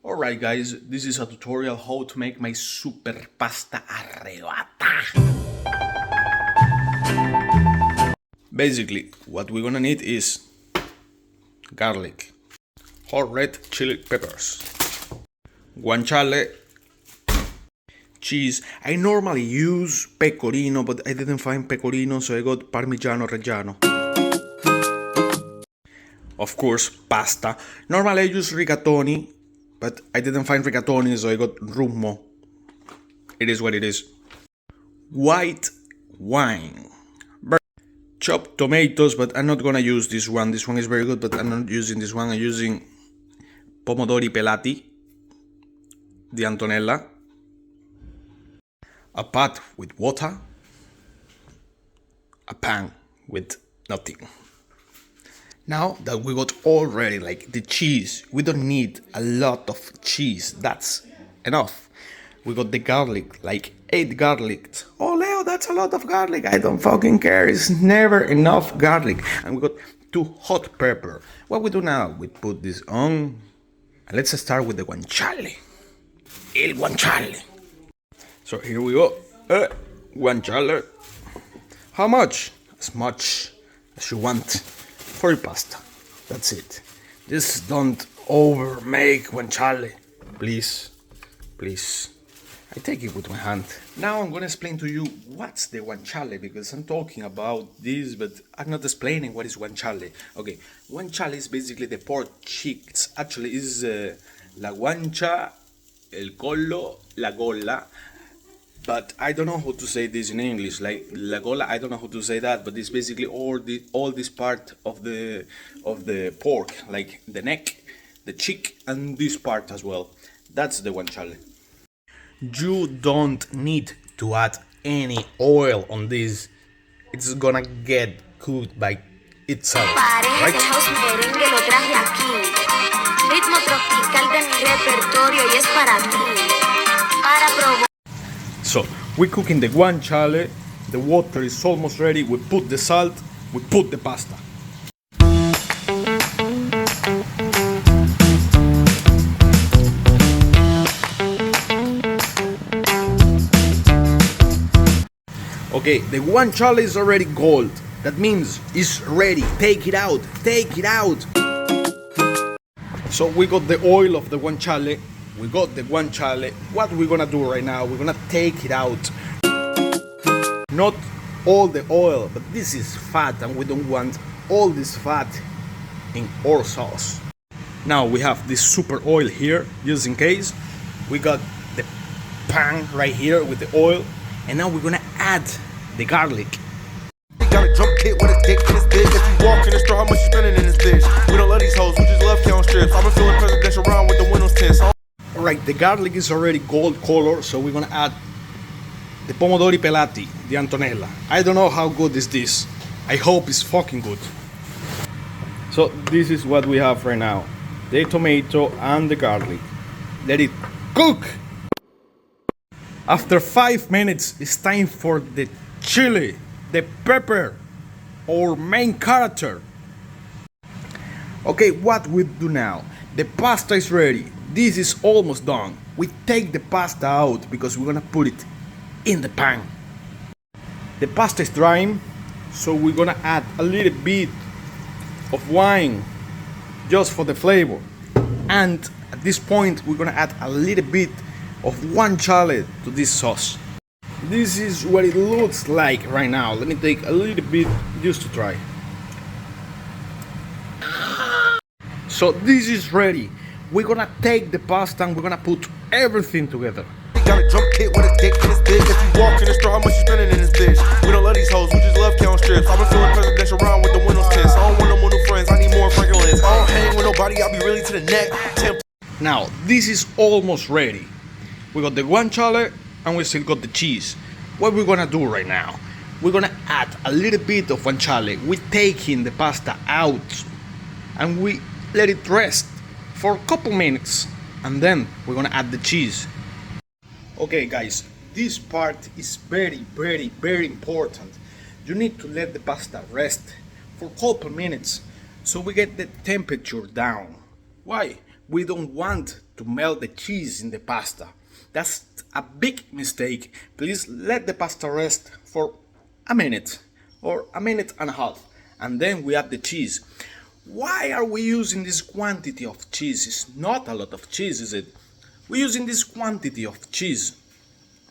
Alright guys, this is a tutorial how to make my super pasta arrebatá. Basically, what we're gonna need is garlic, hot red chili peppers, guanciale, cheese. I normally use pecorino, but I didn't find pecorino, so I got parmigiano reggiano. Of course, pasta. Normally I use rigatoni, but I didn't find rigatoni, so I got rummo. It is what it is. White wine. Chopped tomatoes, but I'm not gonna use this one. This one is very good, but I'm not using this one. I'm using pomodori pelati di Antonella. A pot with water. A pan with nothing. Now that we got already like the cheese, we don't need a lot of cheese. That's enough. We got the garlic, like 8 garlics. Oh Leo, that's a lot of garlic. I don't fucking care. It's never enough garlic. And we got 2 hot pepper. What we do now? We put this on. And let's start with the guanciale. El guanciale. So here we go. Guanciale. How much? As much as you want for your pasta. That's it. Just don't over make guanciale. Please. Please. I take it with my hand. Now I'm gonna explain to you what's the guanciale, because I'm talking about this, but I'm not explaining what is guanciale. Okay, guanciale is basically the pork cheeks. Actually, is la guancia, el collo, la gola. But I don't know how to say this in English. Like la gola, I don't know how to say that. But it's basically all this part of the pork, like the neck, the cheek, and this part as well. That's the guanciale. You don't need to add any oil on this. It's gonna get cooked by itself, right? So, we're cooking the guanciale, the water is almost ready, we put the salt, we put the pasta. Okay, the guanciale is already gold. That means it's ready. Take it out. Take it out. So we got the oil of the guanciale. We got the guanciale. What we're gonna do right now, we're gonna take it out. Not all the oil, but this is fat and we don't want all this fat in our sauce. Now we have this super oil here, just in case. We got the pan right here with the oil. And now we're gonna add the garlic. Got a drum kit with a dick in his bitch. If you walk in the store, how much you spending in this bitch? We don't love these hoes, we just love count strips. I've been feeling presidential round with the windows tints. Alright, the garlic is already gold color, so we're gonna add the pomodori pelati di Antonella. I don't know how good is this. I hope it's fucking good. So this is what we have right now. The tomato and the garlic. Let it cook! After 5 minutes, it's time for the chili, the pepper, our main character. Okay, what we do now? The pasta is ready. This is almost done. We take the pasta out because we're gonna put it in the pan. The pasta is drying, so we're gonna add a little bit of wine just for the flavor. And at this point, we're gonna add a little bit of guanciale to this sauce. This is what it looks like right now. Let me take a little bit just to try. So this is ready. We're gonna take the pasta and we're gonna put everything together. Got a drum kit with a dick in his bitch. If you walk in the store, how much you spending in this bitch? We don't love these hoes, we just love count strips. I've been feeling presidential round with the windows tints. I don't want no more new friends, I need more Franklins. I don't hang with nobody, I'll be really to the neck. Now this is almost ready. We got the guanciale and we still got the cheese. What we're gonna do right now? We're gonna add a little bit of guanciale. We're taking the pasta out and we let it rest for a couple minutes, and then we're gonna add the cheese. Okay guys, this part is very important. You need to let the pasta rest for a couple minutes so we get the temperature down. Why? we don't want to melt the cheese in the pasta. That's a big mistake. Please let the pasta rest for a minute or a minute and a half, and then we add the cheese. Why are we using this quantity of cheese? It's not a lot of cheese, is it? We're using this quantity of cheese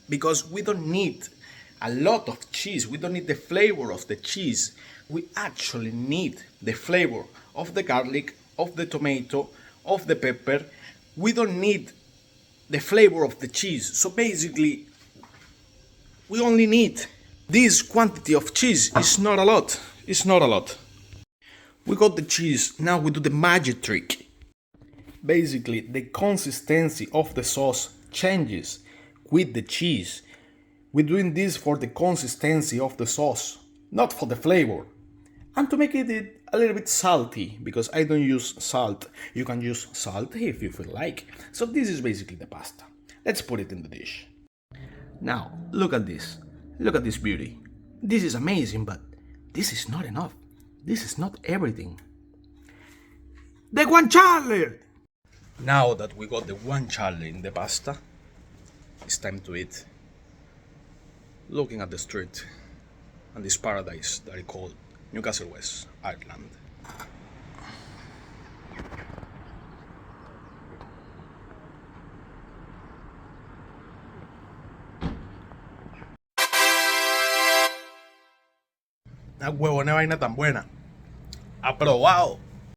because we don't need a lot of cheese. We don't need the flavor of the cheese. We actually need the flavor of the garlic, of the tomato, of the pepper. We don't need the flavor of the cheese. So basically, we only need this quantity of cheese. It's not a lot. It's not a lot. We got the cheese. Now we do the magic trick. Basically, the consistency of the sauce changes with the cheese. We're doing this for the consistency of the sauce, not for the flavor. And to make it a little bit salty, because I don't use salt. You can use salt if you feel like. So this is basically the pasta. Let's put it in the dish. Now, look at this. Look at this beauty. This is amazing, but this is not enough. This is not everything. The guanciale! Now that we got the guanciale in the pasta, it's time to eat. Looking at the street and this paradise that I call Newcastle West, Ireland. Ah, huevo, no vaina tan buena. Aprobado.